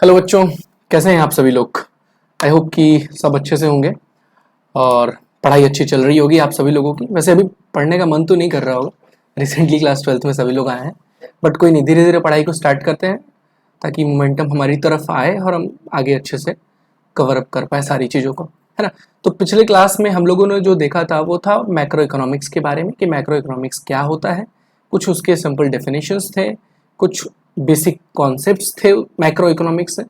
Hello बच्चों, कैसे हैं आप सभी लोग। आई होप कि सब अच्छे से होंगे और पढ़ाई अच्छी चल रही होगी आप सभी लोगों की। वैसे अभी पढ़ने का मन तो नहीं कर रहा होगा, रिसेंटली क्लास 12th में सभी लोग आए हैं, बट कोई नहीं, धीरे धीरे पढ़ाई को स्टार्ट करते हैं ताकि मोमेंटम हमारी तरफ आए और हम आगे अच्छे से कवर अप कर पाए सारी चीज़ों को, है ना। तो पिछले क्लास में हम लोगों ने जो देखा था वो था मैक्रो इकोनॉमिक्स के बारे में कि मैक्रो इकोनॉमिक्स क्या होता है, कुछ उसके सिंपल डेफिनेशंस थे, कुछ बेसिक कॉन्सेप्ट्स थे मैक्रो इकोनॉमिक्स से।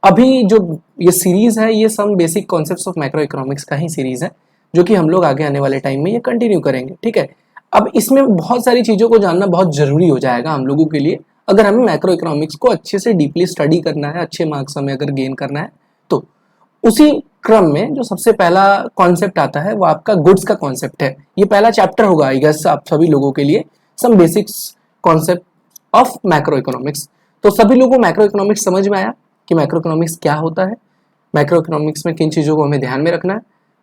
अभी जो ये सीरीज है ये some basic concepts of macro economics का ही सीरीज है जो कि हम लोग आगे आने वाले टाइम में ये कंटिन्यू करेंगे, ठीक है। अब इसमें बहुत सारी चीज़ों को जानना बहुत ज़रूरी हो जाएगा हम लोगों के लिए, अगर हमें मैक्रो इकोनॉमिक्स को अच्छे से डीपली स्टडी करना है, अच्छे मार्क्स हमें अगर गेन करना है तो। उसी क्रम में जो सबसे पहला कॉन्सेप्ट आता है वो आपका गुड्स का कॉन्सेप्ट है। ये पहला चैप्टर होगा आई गेस आप सभी लोगों के लिए, some basics concept of macro economics. तो सभी लोगों को मैक्रो इकोनॉमिक्स समझ में आया कि मैक्रो इकोनॉमिक्स क्या होता है, मैक्रो इकोनॉमिक्स में किन चीज़ों को हमें ध्यान में रखना है,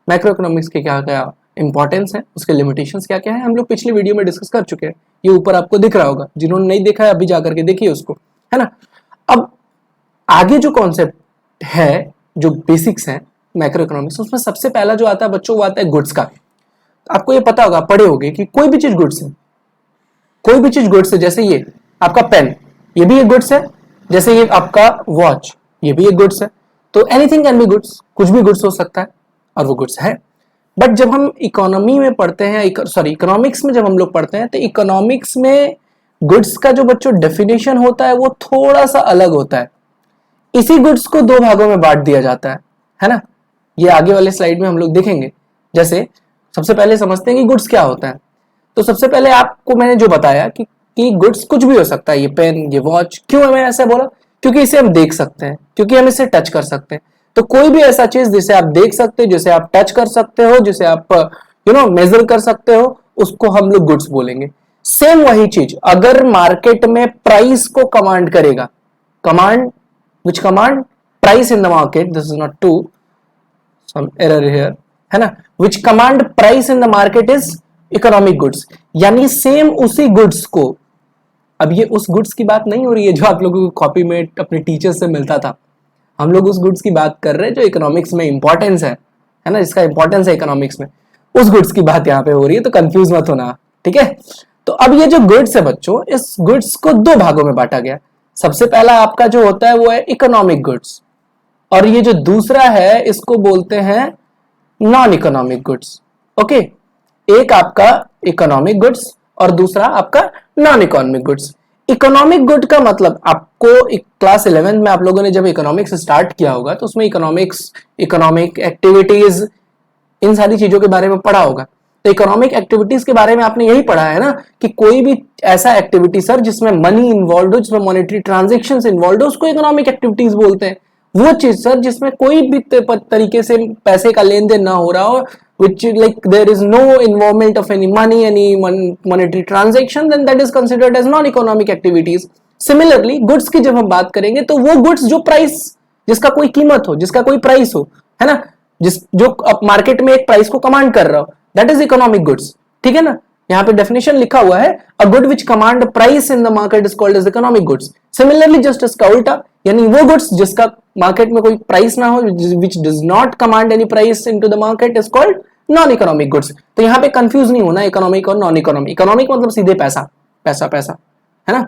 मैक्रो इकोनॉमिक्स के क्या क्या इंपॉर्टेंस है, उसके लिमिटेशंस क्या क्या है, हम लोग पिछले वीडियो में डिस्कस कर चुके हैं। ये ऊपर आपको दिख रहा होगा, जिन्होंने नहीं देखा है अभी जाकर के देखिए उसको, है ना। अब आगे जो कॉन्सेप्ट है, जो बेसिक्स हैं मैक्रो इकोनॉमिक्स, उसमें सबसे पहला जो आता है बच्चों वो आता है गुड्स का। आपको ये पता होगा, पढ़े होगे कि कोई भी चीज गुड्स है, कोई भी चीज गुड्स है। जैसे ये आपका पेन, ये भी एक गुड्स है। जैसे ये आपका वॉच, ये भी एक गुड्स है। तो एनीथिंग कैन बी गुड्स, कुछ भी गुड्स हो सकता है और वो गुड्स है। बट जब हम इकोनॉमी में पढ़ते हैं, इकोनॉमिक्स में जब हम लोग पढ़ते हैं तो इकोनॉमिक्स में गुड्स का जो बच्चों डेफिनेशन होता है वो थोड़ा सा अलग होता है। इसी गुड्स को दो भागों में बांट दिया जाता है ना। ये आगे वाले स्लाइड में हम लोग देखेंगे। जैसे सबसे पहले समझते हैं कि गुड्स क्या होता है। तो सबसे पहले आपको मैंने जो बताया कि गुड्स कुछ भी हो सकता है, ये पेन, ये वॉच। क्यों मैंने ऐसा बोला? क्योंकि इसे हम देख सकते हैं, क्योंकि हम इसे टच कर सकते हैं। तो कोई भी ऐसा चीज जिसे आप देख सकते हो, जिसे आप टच कर सकते हो, जिसे आप मेजर कर सकते हो, उसको हम लोग गुड्स बोलेंगे। सेम वही चीज अगर मार्केट में प्राइस को कमांड करेगा, command which command price in the market, this is not to some error here, है ना, which command price in the market is economic goods। यानी सेम उसी गुड्स को, अब ये उस गुड्स की बात नहीं हो रही है जो आप लोगों को कॉपी में अपने टीचर से मिलता था। हम लोग उस गुड्स की बात कर रहे हैं जो इकोनॉमिक्स में इंपॉर्टेंस है ना, जिसका इंपॉर्टेंस है इकोनॉमिक्स में, उस गुड्स की बात यहाँ पे हो रही है। तो कंफ्यूज मत होना, ठीक है। तो अब ये जो गुड्स है बच्चों, इस गुड्स को दो भागों में बांटा गया। सबसे पहला आपका जो होता है वो है इकोनॉमिक गुड्स, और ये जो दूसरा है इसको बोलते हैं नॉन इकोनॉमिक गुड्स। ओके, एक आपका इकोनॉमिक गुड्स और दूसरा आपका non economic goods. Economic good का मतलब आपको क्लास 11 में आप लोगों ने जब इकोनॉमिक्स स्टार्ट किया होगा तो उसमें इकोनॉमिक एक्टिविटीज, इन सारी चीजों के बारे में पढ़ा होगा। तो इकोनॉमिक एक्टिविटीज के बारे में आपने यही पढ़ा है ना कि कोई भी ऐसा एक्टिविटी सर जिसमें मनी इन्वॉल्व हो, जिसमें मॉनेटरी ट्रांजैक्शंस इन्वॉल्व हो, उसको इकोनॉमिक एक्टिविटीज बोलते हैं। वो चीज सर जिसमें कोई भी तरीके से पैसे का लेन देन ना हो रहा हो, which like there is no involvement of any money, any monetary transaction, then that is considered as non-economic activities। Similarly, goods की जब हम बात करेंगे तो वो goods जो प्राइस, जिसका कोई कीमत हो, जिसका कोई प्राइस हो, है ना, जो मार्केट में एक प्राइस को कमांड कर रहा हो, दैट इज इकोनॉमिक गुड्स, ठीक है ना। यहाँ पे डेफिनेशन लिखा हुआ है, a good which command price in the market is called as economic goods. Similarly just इसका उल्टा, यानी वो गुड्स जिसका मार्केट में कोई प्राइस ना हो, which does not command any price into the market, is called non economic goods. तो यहाँ पे कंफ्यूज नहीं होना इकोनॉमिक और नॉन इकोनॉमिक। इकोनॉमिक मतलब सीधे पैसा, पैसा पैसा, है ना।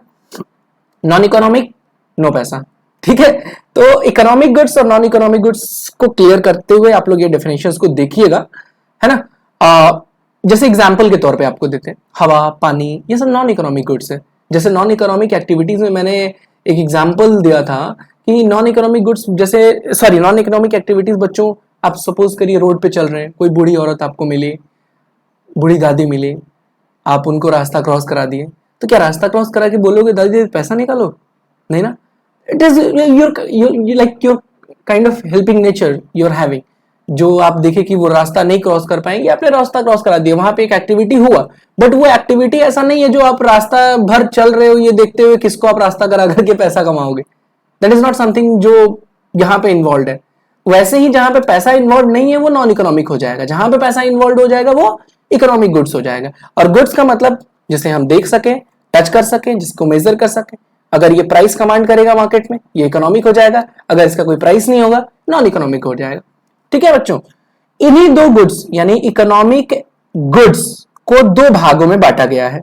नॉन इकोनॉमिक नो पैसा, ठीक है। तो इकोनॉमिक गुड्स और नॉन इकोनॉमिक गुड्स को क्लियर करते हुए आप लोग ये डेफिनेशंस को देखिएगा, है ना। जैसे एग्जांपल के तौर पे आपको देते हैं, हवा, पानी, ये सब नॉन इकोनॉमिक गुड्स है। जैसे नॉन इकोनॉमिक एक्टिविटीज में मैंने एक एग्जांपल दिया था कि नॉन इकोनॉमिक गुड्स, जैसे नॉन इकोनॉमिक एक्टिविटीज बच्चों, आप सपोज करिए रोड पे चल रहे हैं, कोई बूढ़ी औरत आपको मिली, बूढ़ी दादी मिली, आप उनको रास्ता क्रॉस करा दिए, तो क्या रास्ता क्रॉस करा के बोलोगे दादी पैसा निकालो? नहीं ना। It is your kind of helping nature you are having. जो आप देखे कि वो रास्ता नहीं क्रॉस कर पाएंगे, आपने रास्ता क्रॉस करा दिया, वहां पे एक एक्टिविटी हुआ, बट वो एक्टिविटी ऐसा नहीं है जो आप रास्ता भर चल रहे हो ये देखते हुए किसको आप रास्ता करा करके पैसा कमाओगे। दैट इज नॉट समथिंग जो यहाँ पे इन्वॉल्व है। वैसे ही जहां पे पैसा इन्वॉल्व नहीं है वो नॉन इकोनॉमिक हो जाएगा, जहां पे पैसा इन्वॉल्व हो जाएगा वो इकोनॉमिक गुड्स हो जाएगा। और गुड्स का मतलब जिसे हम देख सकें, टच कर सकें, जिसको मेजर कर सकें, अगर ये प्राइस कमांड करेगा मार्केट में, ये इकोनॉमिक हो जाएगा, अगर इसका कोई प्राइस नहीं होगा, नॉन इकोनॉमिक हो जाएगा। ठीक है बच्चों, इन्हीं दो गुड्स यानी इकोनॉमिक गुड्स को दो भागों में बांटा गया है,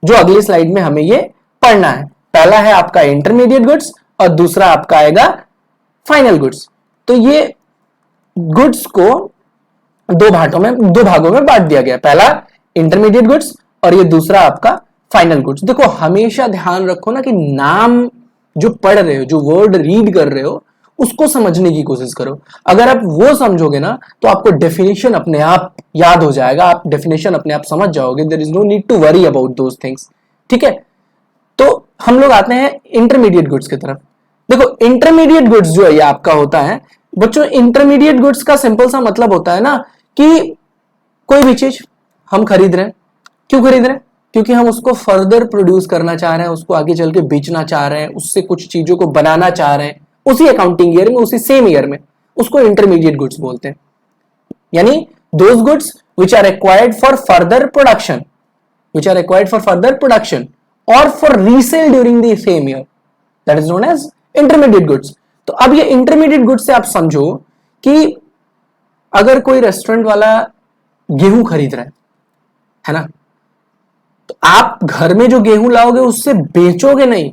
जो अगली स्लाइड में हमें ये पढ़ना है। पहला है आपका इंटरमीडिएट गुड्स और दूसरा आपका आएगा फाइनल गुड्स। तो ये गुड्स को दो भागों में बांट दिया गया, पहला इंटरमीडिएट गुड्स और ये दूसरा आपका फाइनल गुड्स। देखो हमेशा ध्यान रखो ना कि नाम जो पढ़ रहे हो, जो वर्ड रीड कर रहे हो, उसको समझने की कोशिश करो। अगर आप वो समझोगे ना तो आपको डेफिनेशन अपने आप याद हो जाएगा, आप डेफिनेशन अपने आप समझ जाओगे। There is no need to worry about those things. ठीक है, तो हम लोग आते हैं इंटरमीडिएट गुड्स की तरफ। देखो इंटरमीडिएट गुड्स जो है ये आपका होता है बच्चों, इंटरमीडिएट गुड्स का सिंपल सा मतलब होता है ना कि कोई भी चीज हम खरीद रहे हैं, क्यों खरीद रहे हैं? क्योंकि हम उसको फर्दर प्रोड्यूस करना चाह रहे हैं, उसको आगे चल के बेचना चाह रहे हैं, उससे कुछ चीजों को बनाना चाह रहे हैं उसी अकाउंटिंग ईयर में, उसी सेम ईयर में, उसको इंटरमीडिएट गुड्स बोलते हैं। यानी those goods which are acquired for further production, which are acquired for further production और for resale during the same year, that is known as intermediate goods. तो अब ये इंटरमीडिएट गुड्स से आप समझो कि अगर कोई रेस्टोरेंट वाला गेहूं खरीद रहा है ना, तो आप घर में जो गेहूं लाओगे उससे बेचोगे नहीं,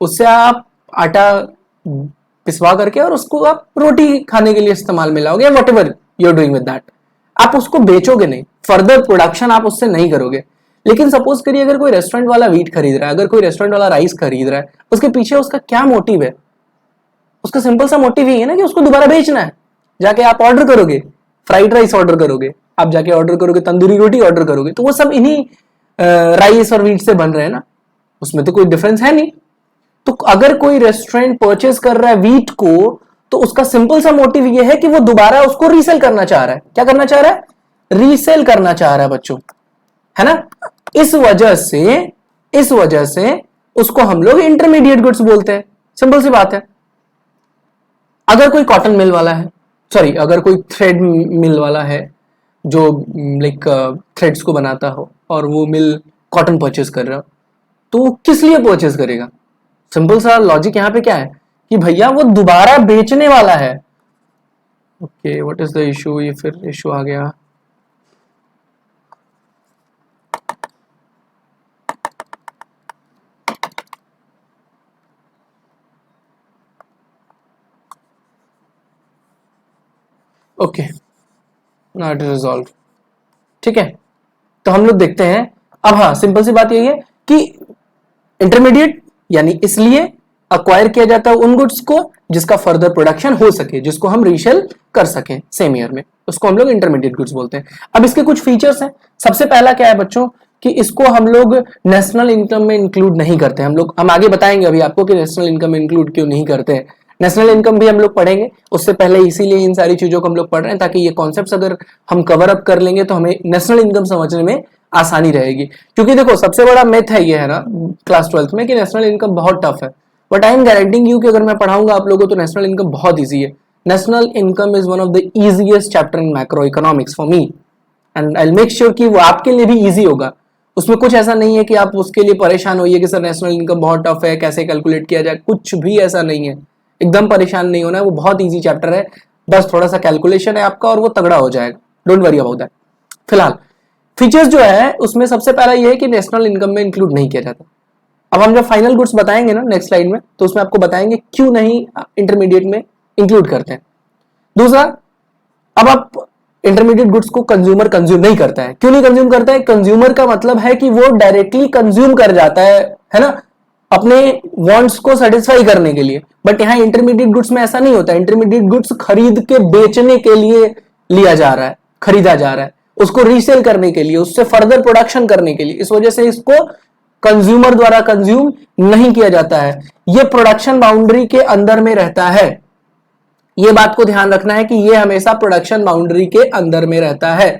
उससे आप आटा पिसवा करके और उसको आप रोटी खाने के लिए इस्तेमाल में लाओगे, whatever you are doing with that, आप उसको बेचोगे नहीं, फर्दर प्रोडक्शन आप उससे नहीं करोगे। लेकिन सपोज करिए अगर कोई रेस्टोरेंट वाला व्हीट खरीद रहा है, अगर कोई रेस्टोरेंट वाला राइस खरीद रहा है, उसके पीछे उसका क्या मोटिव है? उसका सिंपल सा मोटिव ही है ना कि उसको दोबारा बेचना है। जाके आप ऑर्डर करोगे, फ्राइड राइस ऑर्डर करोगे, आप जाके ऑर्डर करोगे तंदूरी रोटी ऑर्डर करोगे, तो वो सब इन्हीं राइस और व्हीट से बन रहे हैं ना, उसमें तो कोई डिफरेंस है नहीं। तो अगर कोई रेस्टोरेंट परचेज कर रहा है व्हीट को, तो उसका सिंपल सा मोटिव ये है कि वो दोबारा उसको रीसेल करना चाह रहा है। क्या करना चाह रहा है? रीसेल करना चाह रहा है बच्चों, है ना। इस वजह से उसको हम लोग इंटरमीडिएट गुड्स बोलते हैं, सिंपल सी बात है। अगर कोई कॉटन मिल वाला है, सॉरी अगर कोई थ्रेड मिल वाला है जो लाइक थ्रेड्स को बनाता हो और वो मिल कॉटन परचेज कर रहा हो, तो वो किस लिए परचेज करेगा? सिंपल सा लॉजिक यहाँ पे क्या है कि भैया वो दोबारा बेचने वाला है। Okay, what is the issue? ये फिर इशू आ गया। Okay, now it is resolve. ठीक है, तो हम लोग देखते हैं अब। हाँ, सिंपल सी बात यही है कि इंटरमीडिएट यानी इसलिए अक्वायर किया जाता है उन गुड्स को जिसका फर्दर प्रोडक्शन हो सके, जिसको हम रीसेल कर सके सेम ईयर में, उसको हम लोग इंटरमीडिएट गुड्स बोलते हैं। अब इसके कुछ फीचर्स हैं। सबसे पहला क्या है बच्चों कि इसको हम लोग नेशनल इनकम में इंक्लूड नहीं करते। हम आगे बताएंगे अभी आपको कि नेशनल इनकम में इंक्लूड क्यों नहीं करते हैं। नेशनल इनकम भी हम लोग पढ़ेंगे, उससे पहले इसीलिए इन सारी चीजों को हम लोग पढ़ रहे हैं ताकि ये कॉन्सेप्ट्स अगर हम कवर अप कर लेंगे तो हमें नेशनल इनकम समझने में आसानी रहेगी। क्योंकि देखो सबसे बड़ा मैथ है ये, है ना, क्लास 12th में कि नेशनल इनकम बहुत टफ है, but I am guaranteeing you कि अगर मैं पढ़ाऊंगा आप लोगों को तो नेशनल इनकम बहुत ईजी है। National income is one of the easiest chapter in macro economics for me, and I will make sure कि वो आपके लिए भी ईजी होगा। उसमें कुछ ऐसा नहीं है कि आप उसके लिए परेशान होइए कि सर नेशनल इनकम बहुत टफ है, कैसे कैलकुलेट किया जाए, कुछ भी ऐसा नहीं है। एकदम परेशान नहीं होना है, वो बहुत ईजी चैप्टर है, बस थोड़ा सा कैलकुलेशन है आपका और वो तगड़ा हो जाएगा। Don't worry about that. फिलहाल फीचर्स जो है उसमें सबसे पहला ये है कि नेशनल इनकम में इंक्लूड नहीं किया जाता। अब हम जब फाइनल गुड्स बताएंगे ना नेक्स्ट स्लाइड में, तो उसमें आपको बताएंगे क्यों नहीं इंटरमीडिएट में इंक्लूड करते हैं। दूसरा, अब आप इंटरमीडिएट गुड्स को कंज्यूमर कंज्यूम नहीं करता है। क्यों नहीं कंज्यूम करता है? कंज्यूमर का मतलब है कि वो डायरेक्टली कंज्यूम कर जाता है ना, अपने वांट्स को सेटिस्फाई करने के लिए। बट यहाँ इंटरमीडिएट गुड्स में ऐसा नहीं होता। इंटरमीडिएट गुड्स खरीद के बेचने के लिए लिया जा रहा है, खरीदा जा रहा है, उसको रीसेल करने के लिए, उससे फर्दर प्रोडक्शन करने के लिए। इस वजह से इसको कंज्यूमर द्वारा कंज्यूम नहीं किया जाता है, ये प्रोडक्शन बाउंड्री के अंदर में रहता है। ये बात को ध्यान रखना है कि ये हमेशा प्रोडक्शन बाउंड्री के अंदर में रहता है,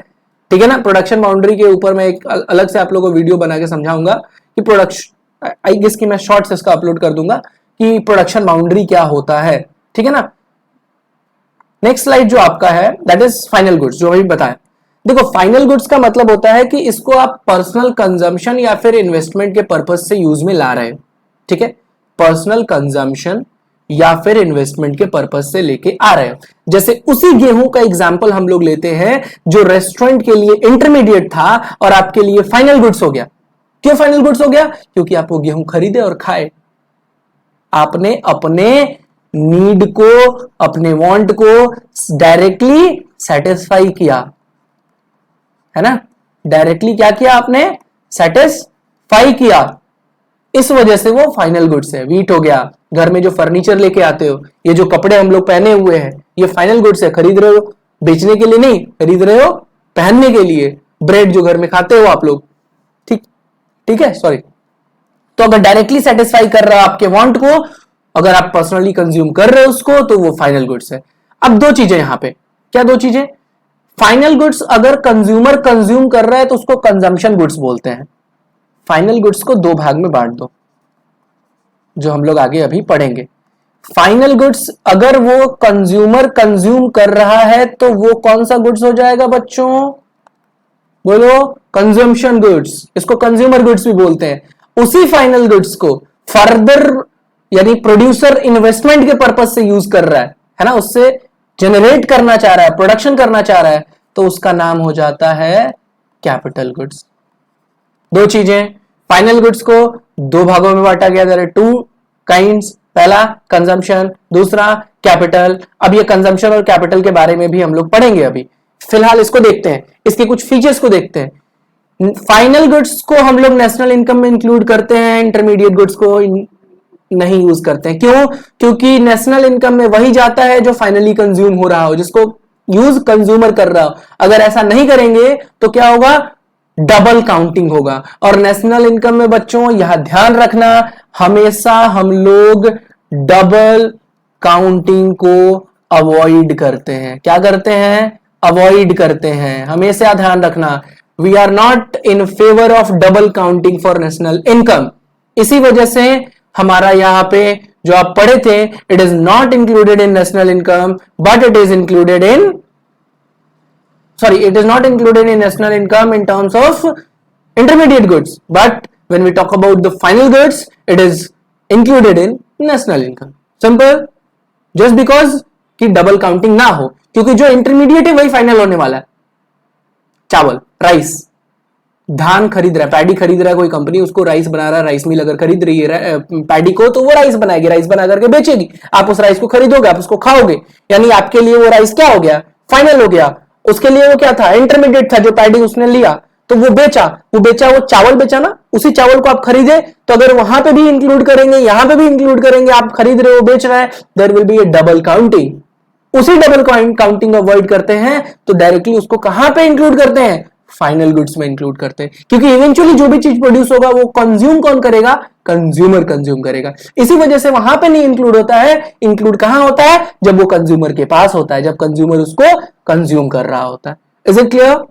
ठीक है ना। प्रोडक्शन बाउंड्री के ऊपर मैं एक अलग से आप लोगों को वीडियो बना के समझाऊंगा कि प्रोडक्शन, आई गेस कि मैं शॉर्ट्स इसका अपलोड कर दूंगा कि प्रोडक्शन बाउंड्री क्या होता है, ठीक है ना। नेक्स्ट स्लाइड जो आपका है दैट इज फाइनल गुड्स, जो अभी बताया। देखो फाइनल गुड्स का मतलब होता है कि इसको आप पर्सनल कंजम्पशन या फिर इन्वेस्टमेंट के पर्पज से यूज में ला रहे हो, ठीक है। पर्सनल कंजम्पशन या फिर इन्वेस्टमेंट के पर्पज से लेके आ रहे हो। जैसे उसी गेहूं का एग्जाम्पल हम लोग लेते हैं जो रेस्टोरेंट के लिए इंटरमीडिएट था और आपके लिए फाइनल गुड्स हो गया। क्यों फाइनल गुड्स हो गया? क्योंकि आप वो गेहूं खरीदे और खाए। आपने अपने नीड को, अपने वांट को डायरेक्टली सेटिस्फाई किया, है ना? डायरेक्टली क्या किया आपने? सेटिस्फाई किया। इस वजह से वो फाइनल गुड्स है। वीट हो गया, घर में जो फर्नीचर लेके आते हो, ये जो कपड़े हम लोग पहने हुए हैं, ये फाइनल गुड्स है। खरीद रहे हो बेचने के लिए नहीं, खरीद रहे हो पहनने के लिए। ब्रेड जो घर में खाते हो आप लोग, ठीक है, सॉरी। तो अगर डायरेक्टली सेटिस्फाई कर रहा है आपके वांट को, अगर आप पर्सनली कंज्यूम कर रहे हो उसको, तो वो फाइनल गुड्स है। अब दो चीजें यहां पे, क्या दो चीजें? फाइनल गुड्स अगर कंज्यूमर कंज्यूम कर रहा है तो उसको कंजम्पशन गुड्स बोलते हैं। फाइनल गुड्स को दो भाग में बांट दो, जो हम लोग आगे अभी पढ़ेंगे। फाइनल गुड्स अगर वो कंज्यूमर कंज्यूम कर रहा है तो वो कौन सा गुड्स हो जाएगा बच्चों? बोलो, कंजम्पशन गुड्स। इसको कंज्यूमर गुड्स भी बोलते हैं। उसी फाइनल गुड्स को फर्दर यानी प्रोड्यूसर इन्वेस्टमेंट के पर्पज से यूज कर रहा है ना, उससे जनरेट करना चाह रहा है, प्रोडक्शन करना चाह रहा है, तो उसका नाम हो जाता है कैपिटल गुड्स। दो चीजें, फाइनल गुड्स को दो भागों में बांटा गया, देयर आर टू काइंड्स। पहला कंजम्पशन, दूसरा कैपिटल। अब ये कंजम्पशन और कैपिटल के बारे में भी हम लोग पढ़ेंगे। अभी फिलहाल इसको देखते हैं, इसके कुछ फीचर्स को देखते हैं। फाइनल गुड्स को हम लोग नेशनल इनकम में इंक्लूड करते हैं, इंटरमीडिएट गुड्स को नहीं यूज करते हैं। क्यों? क्योंकि नेशनल इनकम में वही जाता है जो फाइनली कंज्यूम हो रहा हो, जिसको यूज कंज्यूमर कर रहा हो। अगर ऐसा नहीं करेंगे तो क्या होगा? डबल काउंटिंग होगा। और नेशनल इनकम में बच्चों यहां ध्यान रखना, हमेशा हम लोग डबल काउंटिंग को अवॉइड करते हैं। क्या करते हैं? अवॉइड करते हैं। हमेशा ध्यान रखना, we are not in favour of double counting for national income. इसी वजह से हमारा यहां पे जो आप पढ़े थे, it is not included in national income but it is included in it is not included in national income in terms of intermediate goods, but when we talk about the final goods, it is included in national income. Simple, just because कि double counting ना हो, क्योंकि जो intermediate है वही final होने वाला है। चावल, राइस, धान खरीद रहा है, पैडी खरीद रहा है कोई कंपनी, उसको राइस बना रहा है, राइस मिल अगर खरीद रही है पैडी को, तो वो राइस बनाएगी, राइस बना करके बेचेगी। आप उस राइस को खरीदोगे, आप उसको खाओगे, यानी आपके लिए वो राइस क्या हो गया? फाइनल हो गया। उसके लिए वो क्या था? इंटरमीडिएट था। जो पैडी उसने लिया तो वो बेचा, वो चावल बेचा ना, उसी चावल को आप खरीदे, तो अगर वहां पे भी इंक्लूड करेंगे, यहां पे भी इंक्लूड करेंगे, आप खरीद रहे हो, बेच रहा है, there will be a double counting. उसी डबल काउंटिंग अवॉइड करते हैं तो डायरेक्टली उसको कहां पे इंक्लूड करते हैं? फाइनल गुड्स में इंक्लूड करते हैं। क्योंकि इवेंचुअली जो भी चीज प्रोड्यूस होगा वो कंज्यूम कौन करेगा? कंज्यूमर कंज्यूम करेगा। इसी वजह से वहां पे नहीं इंक्लूड होता है। इंक्लूड कहां होता है? जब वो कंज्यूमर के पास होता है, जब कंज्यूमर उसको कंज्यूम कर रहा होता है। Is it clear?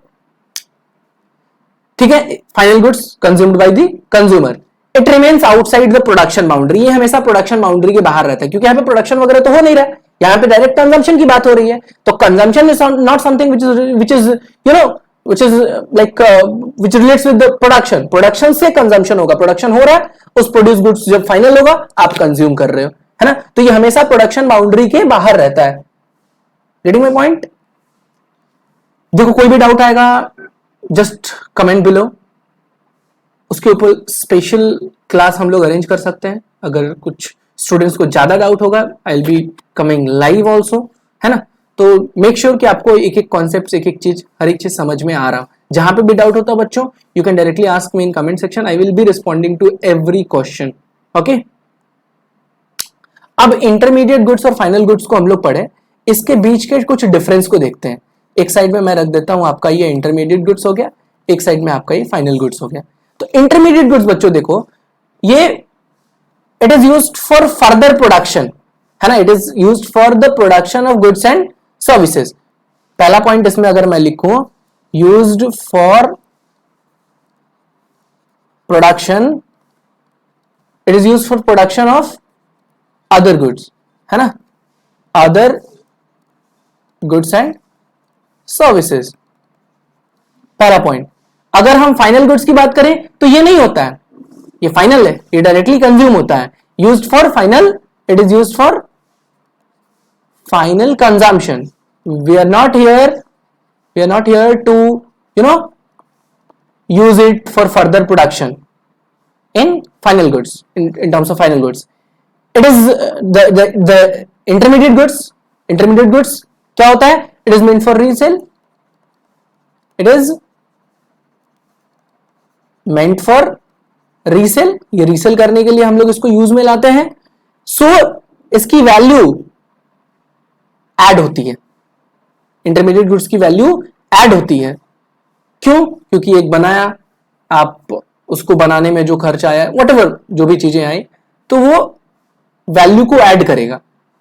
ठीक है, final goods consumed by the consumer. It remains outside the production boundary. ये हमेशा प्रोडक्शन बाउंड्री के बाहर रहता है, क्योंकि यहाँ पे प्रोडक्शन वगैरह तो हो नहीं रहा है, यहाँ पे डायरेक्ट कंजम्पशन की बात हो रही है। तो consumption is not something which relates with the production. Production से कंजम्पशन होगा, प्रोडक्शन हो रहा है, उस प्रोड्यूस गुड्स जब फाइनल होगा आप कंज्यूम कर रहे हो, है ना? तो ये हमेशा प्रोडक्शन बाउंड्री के बाहर रहता है। Getting my point? देखो, कोई भी डाउट आएगा जस्ट कमेंट बिलो, उसके ऊपर स्पेशल क्लास हम लोग अरेंज कर सकते हैं। अगर कुछ स्टूडेंट्स को ज्यादा डाउट होगा, आई will be coming live also, है ना? तो मेक श्योर कि आपको एक एक कॉन्सेप्ट, एक एक चीज, हर एक चीज समझ में आ रहा हो। जहां पे भी डाउट होता है बच्चों, you can directly ask me in comment section, I will be responding to every question. Okay, अब इंटरमीडिएट गुड्स और फाइनल गुड्स को हम लोग पढ़े, इसके बीच के कुछ डिफरेंस को देखते हैं। एक साइड में मैं रख देता हूं आपका ये इंटरमीडिएट गुड्स हो गया, एक साइड में आपका ये फाइनल गुड्स हो गया। तो इंटरमीडिएट गुड्स बच्चों देखो, ये it is used for further production, है ना? It is used for the production of goods and services. पहला पॉइंट इसमें अगर मैं लिखूं, used for production, it is used for production of other goods, है ना? अदर गुड्स एंड सर्विसेज, पहला पॉइंट। अगर हम फाइनल गुड्स की बात करें तो ये नहीं होता है, ये फाइनल है, ये डायरेक्टली कंज्यूम होता है। used for final, it is used for final consumption. We are not here to use it for further production in final goods, in terms of final goods. It is the intermediate goods क्या होता है? It is meant for resale. It is meant for resale. ये resale करने के लिए हम लोग इसको यूज में लाते हैं. सो इसकी वैल्यू ऐड होती है, इंटरमीडिएट गुड्स की वैल्यू ऐड होती है. क्यों? क्योंकि एक बनाया, आप उसको बनाने में जो खर्च आया, व्हाटएवर जो भी चीजें आई, तो वो वैल्यू को ऐड करेगा.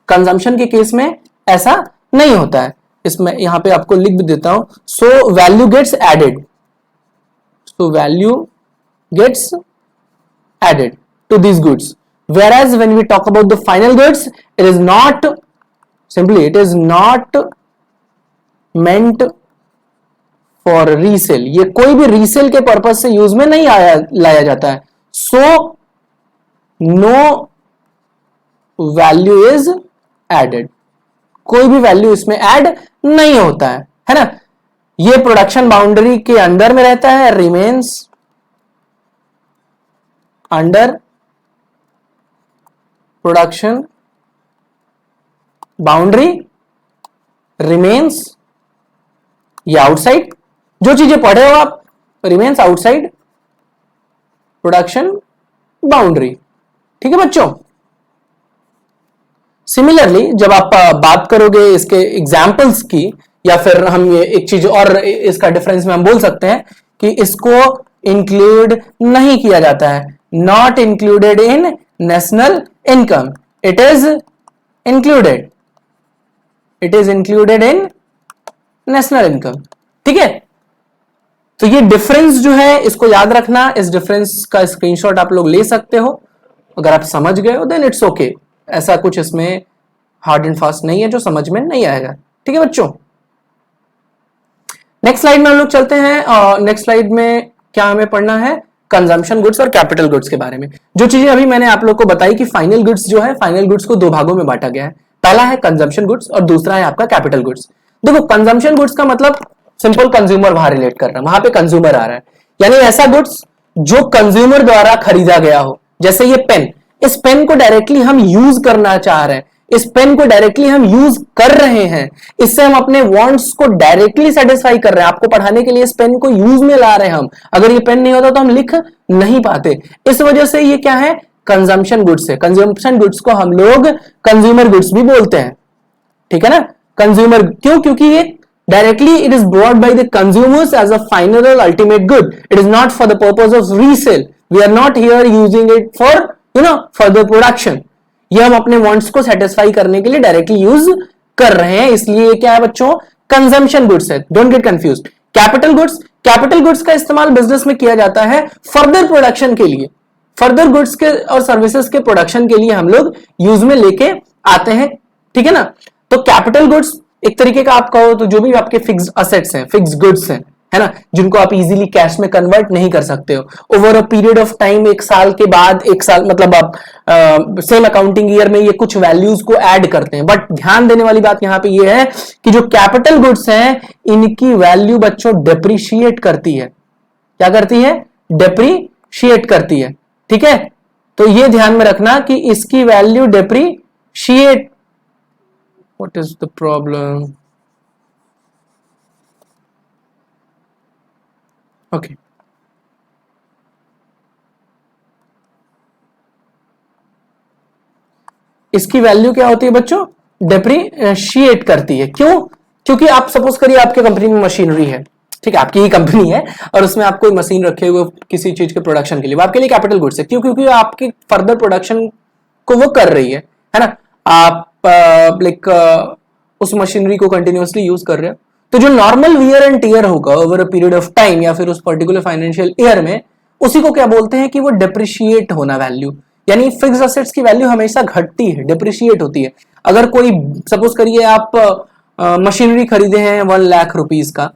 कंजम्पशन के केस में ऐसा नहीं होता है. इसमें यहां पे आपको लिख भी देता हूं. So value gets added, so value gets added to these goods. Whereas when we talk about the final goods, it is not meant for resale. ये कोई भी रीसेल के पर्पज से यूज में नहीं लाया जाता है. So no value is added, कोई भी वैल्यू इसमें ऐड नहीं होता है ना. ये प्रोडक्शन बाउंड्री के अंदर में रहता है, remains under production boundary, remains ये आउटसाइड, जो चीजें पढ़े हो आप, रिमेन्स आउटसाइड प्रोडक्शन बाउंड्री. ठीक है बच्चों. सिमिलरली जब आप बात करोगे इसके एग्जाम्पल्स की, या फिर हम ये एक चीज और इसका डिफरेंस में हम बोल सकते हैं कि इसको इंक्लूड नहीं किया जाता है. Not included in national income, it is included in national income. ठीक है. तो ये डिफरेंस जो है इसको याद रखना. इस डिफरेंस का स्क्रीनशॉट आप लोग ले सकते हो. अगर आप समझ गए हो देन इट्स ओके. ऐसा कुछ इसमें हार्ड एंड फास्ट नहीं है जो समझ में नहीं आएगा. ठीक है बच्चों. नेक्स्ट स्लाइड में हम लोग चलते हैं. और नेक्स्ट स्लाइड में क्या हमें पढ़ना है? कंजम्पशन गुड्स और कैपिटल गुड्स के बारे में. जो चीजें अभी मैंने आप लोग को बताई कि फाइनल गुड्स जो है, फाइनल गुड्स को दो भागों में बांटा गया है. पहला है कंजम्पशन गुड्स और दूसरा है आपका कैपिटल गुड्स. देखो कंजम्पशन गुड्स का मतलब सिंपल कंज्यूमर वहां रिलेट कर रहा है, वहां पे कंज्यूमर आ रहा है. यानी ऐसा गुड्स जो कंज्यूमर द्वारा खरीदा गया हो. जैसे ये पेन, इस पेन को डायरेक्टली हम यूज करना चाह रहे हैं, इस पेन को डायरेक्टली हम यूज कर रहे हैं, इससे हम अपने वांट्स को डायरेक्टली सेटिस्फाई कर रहे हैं. आपको पढ़ाने के लिए इस पेन को यूज में ला रहे हैं हम. अगर ये पेन नहीं होता तो हम लिख नहीं पाते. इस वजह से ये क्या है? कंजम्पशन गुड्स है. कंजम्पशन गुड्स को हम लोग कंज्यूमर गुड्स भी बोलते हैं. ठीक है ना. कंज्यूमर क्यों? क्योंकि ये directly it is bought by the consumers as a final or ultimate good. It is not for the purpose of resale. We are not here using it for further production. ये हम अपने wants को satisfy करने के लिए directly use कर रहे हैं, इसलिए ये क्या है बच्चों? consumption goods है. Don't get confused. capital goods का इस्तेमाल बिजनेस में किया जाता है फर्दर प्रोडक्शन के लिए. फर्दर गुड्स के और सर्विसेज के प्रोडक्शन के लिए हम लोग यूज में लेके आते हैं. ठीक है ना. तो कैपिटल गुड्स एक तरीके का आप कहो तो जो भी आपके फिक्स्ड असेट्स हैं, फिक्स्ड गुड्स हैं, है ना, जिनको आप इजीली कैश में कन्वर्ट नहीं कर सकते हो. Over a period of time, एक साल के बाद, एक साल मतलब आप सेम अकाउंटिंग ईयर में ये कुछ वैल्यूज को ऐड करते हैं. बट ध्यान देने वाली बात यहां पे ये है कि जो कैपिटल गुड्स हैं इनकी वैल्यू बच्चों डेप्रिशिएट करती है. क्या करती है? डेप्रिशिएट करती है. ठीक है. तो ये ध्यान में रखना कि इसकी value depreciate. What is the problem? Okay. इसकी वैल्यू क्या होती है बच्चों? डेप्रिशिएट करती है. क्यों? क्योंकि आप सपोज करिए आपके कंपनी में मशीनरी है. ठीक है, आपकी ही कंपनी है और उसमें आप कोई मशीन रखे हुए किसी चीज के प्रोडक्शन के लिए, वो आपके लिए कैपिटल गुड्स है. क्यों? क्योंकि आपकी फर्दर प्रोडक्शन को वो कर रही है ना. आप उस मशीनरी को कंटिन्यूअसली यूज कर रहे हो. तो जो नॉर्मल वियर एंड टियर होगा over a period of time या फिर उस पर्टिकुलर फाइनेंशियल ईयर में, उसी को क्या बोलते हैं कि वो डेप्रिशिएट होना वैल्यू. यानी फिक्स असेट्स की वैल्यू हमेशा घटती है, डेप्रिशिएट होती है. अगर कोई सपोज करिए आप मशीनरी खरीदे हैं 1 लाख रुपीज का,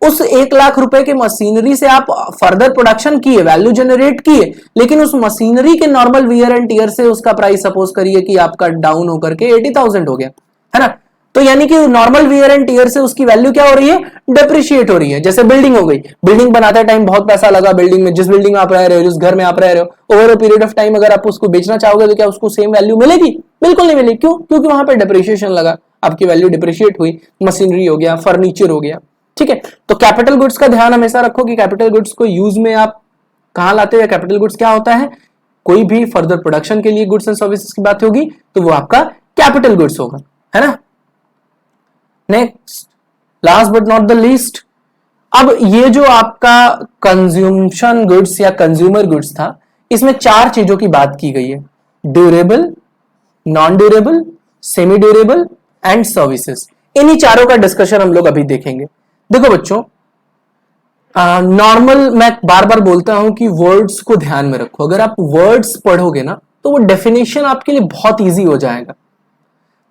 उस 1 लाख रुपए के मशीनरी से आप फर्दर प्रोडक्शन किए, वैल्यू जनरेट किए, लेकिन उस मशीनरी के नॉर्मल वियर एंड टीयर से उसका प्राइस सपोज करिए कि आपका डाउन होकर के 80,000 हो गया, है ना। तो यानी कि नॉर्मल वियर एंड टीयर से उसकी वैल्यू क्या हो रही है, डेप्रिशिएट हो रही है। जैसे बिल्डिंग हो गई, बिल्डिंग बनाते टाइम बहुत पैसा लगा, बिल्डिंग में, जिस बिल्डिंग में आप रह रहे हो, जिस घर में आप रह रहे हो, over a period of time अगर आप उसको बेचना चाहोगे तो क्या उसको सेम वैल्यू मिलेगी? बिल्कुल नहीं मिलेगी। क्यों? क्योंकि वहां पर डेप्रिशिएशन लगा, आपकी वैल्यू डिप्रिशिएट हुई, मशीनरी हो गया, फर्नीचर हो गया, ठीक है। तो कैपिटल गुड्स का ध्यान हमेशा रखो कि कैपिटल गुड्स को यूज में आप कहां लाते हो। कैपिटल गुड्स क्या होता है? कोई भी फर्दर प्रोडक्शन के लिए गुड्स एंड सर्विसेज की बात होगी तो वो आपका कैपिटल गुड्स होगा, है ना। Next, last but not the least, अब ये जो आपका कंज्यूमशन गुड्स या कंज्यूमर गुड्स था, इसमें 4 चीजों की बात की गई है, durable, non durable, semi durable and services. इन्हीं चारों का डिस्कशन हम लोग अभी देखेंगे। देखो बच्चों, नॉर्मल मैं बार बार बोलता हूं कि वर्ड्स को ध्यान में रखो। अगर आप वर्ड्स पढ़ोगे ना तो वो डेफिनेशन आपके लिए बहुत इजी हो जाएगा।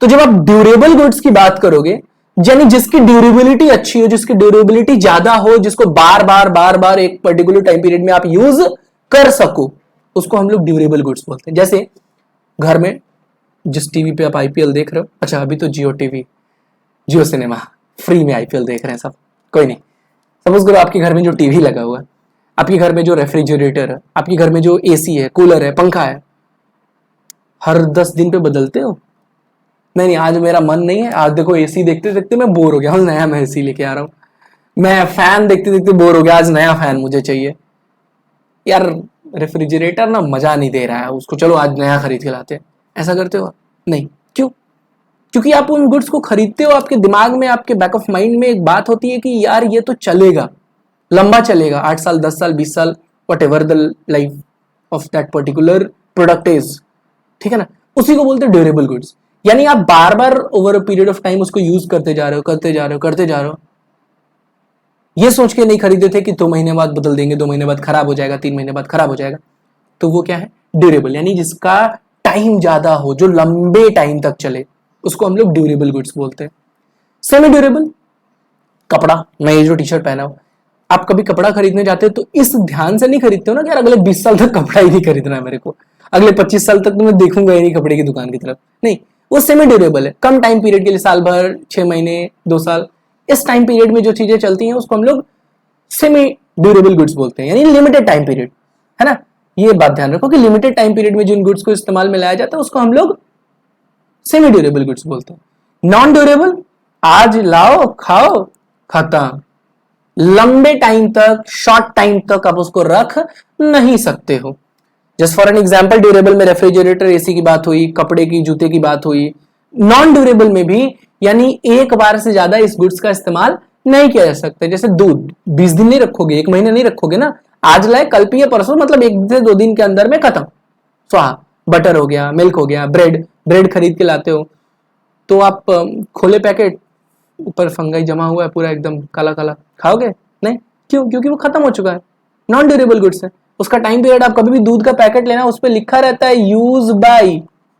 तो जब आप ड्यूरेबल गुड्स की बात करोगे, यानी जिसकी ड्यूरेबिलिटी अच्छी हो, जिसकी ड्यूरेबिलिटी ज्यादा हो, जिसको बार बार एक पर्टिकुलर टाइम पीरियड में आप यूज कर सको, उसको हम लोग ड्यूरेबल गुड्स बोलते हैं। जैसे घर में जिस टीवी पे आप आईपीएल देख रहे हो, अच्छा अभी तो जियो टीवी, जियो सिनेमा फ्री में आईपीएल देख रहे हैं सब, कोई नहीं। सपोज करो आपके घर में जो टीवी लगा हुआ है, आपके घर में जो रेफ्रिजरेटर है, आपके घर में जो एसी है, कूलर है, पंखा है, हर 10 दिन पे बदलते हो? नहीं, आज मेरा मन नहीं है, आज देखो एसी देखते देखते मैं बोर हो गया हूँ, नया मैं एसी लेके आ रहा हूँ। मैं फैन देखते देखते बोर हो गया, आज नया फैन मुझे चाहिए। यार रेफ्रिजरेटर ना मजा नहीं दे रहा है उसको, चलो आज नया खरीद के लाते हैं। ऐसा करते हो? नहीं। क्यों? क्योंकि आप उन गुड्स को खरीदते हो, आपके दिमाग में, आपके बैक ऑफ माइंड में एक बात होती है कि यार ये तो चलेगा, लंबा चलेगा, 8 साल, 10 साल, 20 साल, what ever the life of that particular product is, ठीक है ना। उसी को बोलते हैं ड्यूरेबल गुड्स। यानी आप बार बार over a period of time उसको यूज करते जा रहे हो। ये सोच के नहीं खरीदे थे कि 2 महीने बाद बदल देंगे, 2 महीने बाद खराब हो जाएगा, 3 महीने बाद खराब हो जाएगा। तो वो क्या है? ड्यूरेबल, यानी जिसका टाइम ज्यादा हो, जो लंबे टाइम तक चले, उसको हम लोग ड्यूरेबल गुड्स बोलते हैं। सेमी ड्यूरेबल, कपड़ा, मैं ये जो टी शर्ट पहना हूं, आप कभी कपड़ा खरीदने जाते हो तो इस ध्यान से नहीं खरीदते हो ना कि यार अगले 20 साल तक कपड़ा ही नहीं खरीदना है मेरे को, अगले 25 साल तक तो मैं देखूंगा ही नहीं कपड़े की दुकान की तरफ। नहीं, वो सेमी ड्यूरेबल है, कम टाइम पीरियड के लिए, साल भर, 6 महीने, 2 साल, इस टाइम पीरियड में जो चीजें चलती हैं उसको हम लोग सेमी ड्यूरेबल गुड्स बोलते हैं, यानी लिमिटेड टाइम पीरियड, है ना। ये बात ध्यान रखो कि लिमिटेड टाइम पीरियड में जिन गुड्स को इस्तेमाल में लाया जाता है उसको हम लोग सेमी ड्यूरेबल गुड्स बोलते हैं। नॉन ड्यूरेबल, आज लाओ खाओ खत्म, लंबे टाइम तक, शॉर्ट टाइम तक आप उसको रख नहीं सकते हो। Just for an example, durable में रेफ्रिजरेटर, एसी की बात हुई, कपड़े की, जूते की बात हुई। नॉन ड्यूरेबल में भी, यानी एक बार से ज्यादा इस गुड्स का इस्तेमाल नहीं किया जा सकता। जैसे दूध 20 दिन नहीं रखोगे, 1 महीने नहीं रखोगे ना, आज लाए कल पिए परसों, मतलब 1 से 2 दिन के अंदर में खत्म, स्वाहा। बटर हो गया, मिल्क हो गया, ब्रेड खरीद के लाते हो तो आप खोले पैकेट, ऊपर फंगाई जमा हुआ है पूरा एकदम काला काला, खाओगे? नहीं। क्यों? क्योंकि वो खत्म हो चुका है, नॉन ड्यूरेबल गुड्स है। उसका टाइम पीरियड, आप कभी भी दूध का पैकेट लेना, उस पर लिखा रहता है यूज बाय,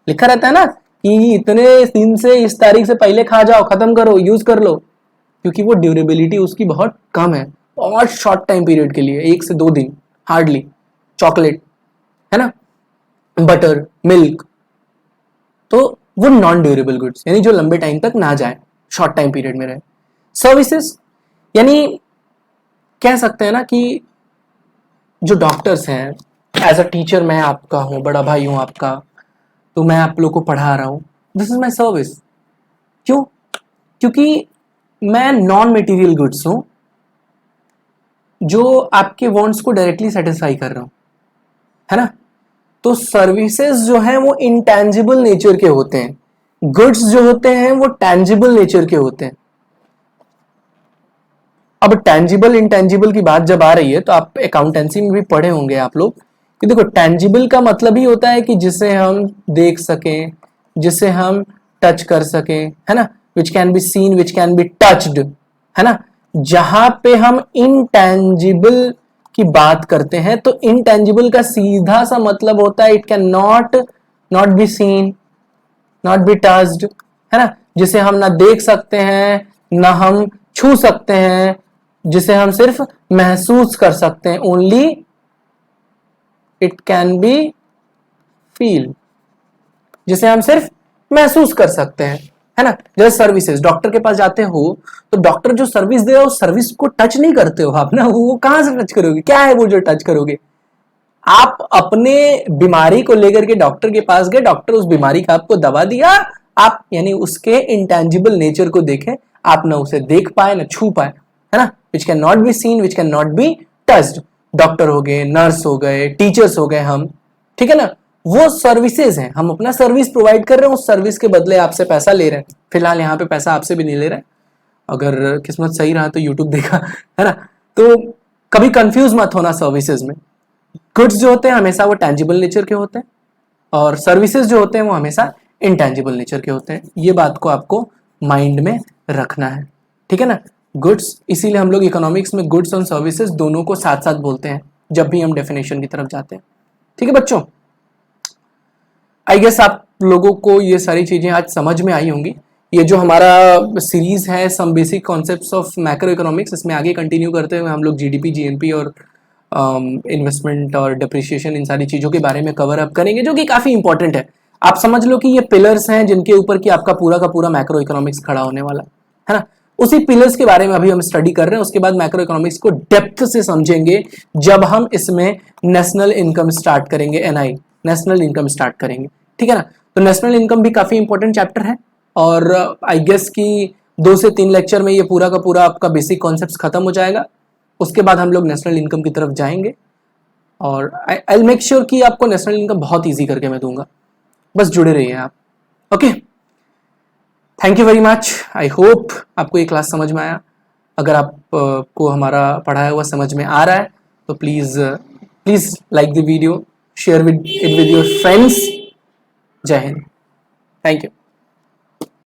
लिखा रहता है ना कि इतने दिन से इस तारीख से पहले खा जाओ, खत्म करो, यूज कर लो, क्योंकि वो ड्यूरेबिलिटी उसकी बहुत कम है, और शॉर्ट टाइम पीरियड के लिए, 1 से 2 दिन हार्डली। चॉकलेट, है ना, बटर, मिल्क, तो वो नॉन ड्यूरेबल गुड्स, यानी जो लंबे टाइम तक ना जाए, शॉर्ट टाइम पीरियड में रहे। सर्विसेज, यानी कह सकते हैं ना कि जो डॉक्टर्स हैं, एज अ टीचर मैं आपका हूं, बड़ा भाई हूं आपका, तो मैं आप लोग को पढ़ा रहा हूं, दिस इज माई सर्विस। क्यों? क्योंकि मैं नॉन मटेरियल गुड्स हूं, जो आपके वांट्स को डायरेक्टली सेटिस्फाई कर रहा हूं, है ना। तो सर्विसेज जो है वो इंटेंजिबल नेचर के होते हैं, गुड्स जो होते हैं वो टेंजिबल नेचर के होते हैं। अब टेंजिबल इंटेंजिबल की बात जब आ रही है तो आप अकाउंटेंसी में भी पढ़े होंगे आप लोग कि देखो, टेंजिबल का मतलब ही होता है कि जिसे हम देख सकें, जिसे हम टच कर सकें, है ना, which can be seen, which can be touched, है ना। जहां पे हम इनटेंजिबल की बात करते हैं तो इनटेंजिबल का सीधा सा मतलब होता है it can not be seen, not be touched, है ना, जिसे हम ना देख सकते हैं, ना हम छू सकते हैं, जिसे हम सिर्फ महसूस कर सकते हैं, only it can be feel, जिसे हम सिर्फ महसूस कर सकते हैं, है ना। जैसे सर्विसेज, डॉक्टर के पास जाते हो तो डॉक्टर जो सर्विस दे रहा है उस सर्विस को टच नहीं करते हो आप ना, वो कहां से टच करोगे, क्या है वो जो टच करोगे। आप अपने बीमारी को लेकर के डॉक्टर के पास गए, डॉक्टर उस बीमारी का आपको दवा दिया, आप यानी उसके इंटेंजिबल नेचर को देखें, आप ना उसे देख पाए ना छू पाए, है ना। Which can not be seen, which can not be touched. Doctor हो गए, नर्स हो गए, टीचर्स हो गए हम, ठीक है ना, वो सर्विसेज हैं, हम अपना सर्विस प्रोवाइड कर रहे हैं, उस सर्विस के बदले आपसे पैसा ले रहे हैं। फिलहाल यहाँ पे पैसा आपसे भी नहीं ले रहे हैं, अगर किस्मत सही रहा तो यूट्यूब देखा, है ना। तो कभी कंफ्यूज मत होना सर्विसेज में। गुड्स जो होते हैं हमेशा वो टेंजिबल नेचर के होते हैं, और सर्विसेज जो होते हैं वो हमेशा इनटेंजिबल नेचर के होते हैं। ये बात को आपको माइंड में रखना है, ठीक है ना। गुड्स, इसीलिए हम लोग इकोनॉमिक्स में गुड्स और सर्विसेज दोनों को साथ साथ बोलते हैं जब भी हम डेफिनेशन की तरफ जाते हैं, ठीक है बच्चों। आई गेस आप लोगों को ये सारी चीजें आज समझ में आई होंगी। ये जो हमारा सीरीज है some basic concepts of macro economics, इसमें आगे कंटिन्यू करते हुए हम लोग जीडीपी, जीएनपी और इन्वेस्टमेंट और डिप्रिसिएशन, इन सारी चीज़ों के बारे में कवर अप करेंगे, जो कि काफ़ी इंपॉर्टेंट है। आप समझ लो कि ये पिलर्स हैं जिनके ऊपर कि आपका पूरा का पूरा मैक्रो इकोनॉमिक्स खड़ा होने वाला है ना। उसी पिलर्स के बारे में अभी हम स्टडी कर रहे हैं, उसके बाद मैक्रो इकोनॉमिक्स को डेप्थ से समझेंगे जब हम इसमें नेशनल इनकम स्टार्ट करेंगे, एनआई, नेशनल इनकम स्टार्ट करेंगे, ठीक है ना। तो नेशनल इनकम भी काफ़ी इंपॉर्टेंट चैप्टर है, और आई गेस कि 2 से 3 लेक्चर में ये पूरा का पूरा आपका बेसिक कॉन्सेप्ट खत्म हो जाएगा। उसके बाद हम लोग नेशनल इनकम की तरफ जाएंगे, और आई मेक श्योर कि आपको नेशनल इनकम बहुत इजी करके मैं दूंगा, बस जुड़े रहिए आप। Okay, thank you very much. I hope आपको ये क्लास समझ में आया। अगर आप को हमारा पढ़ाया हुआ समझ में आ रहा है तो please like the video, share it with your friends. जय हिंद, थैंक यू।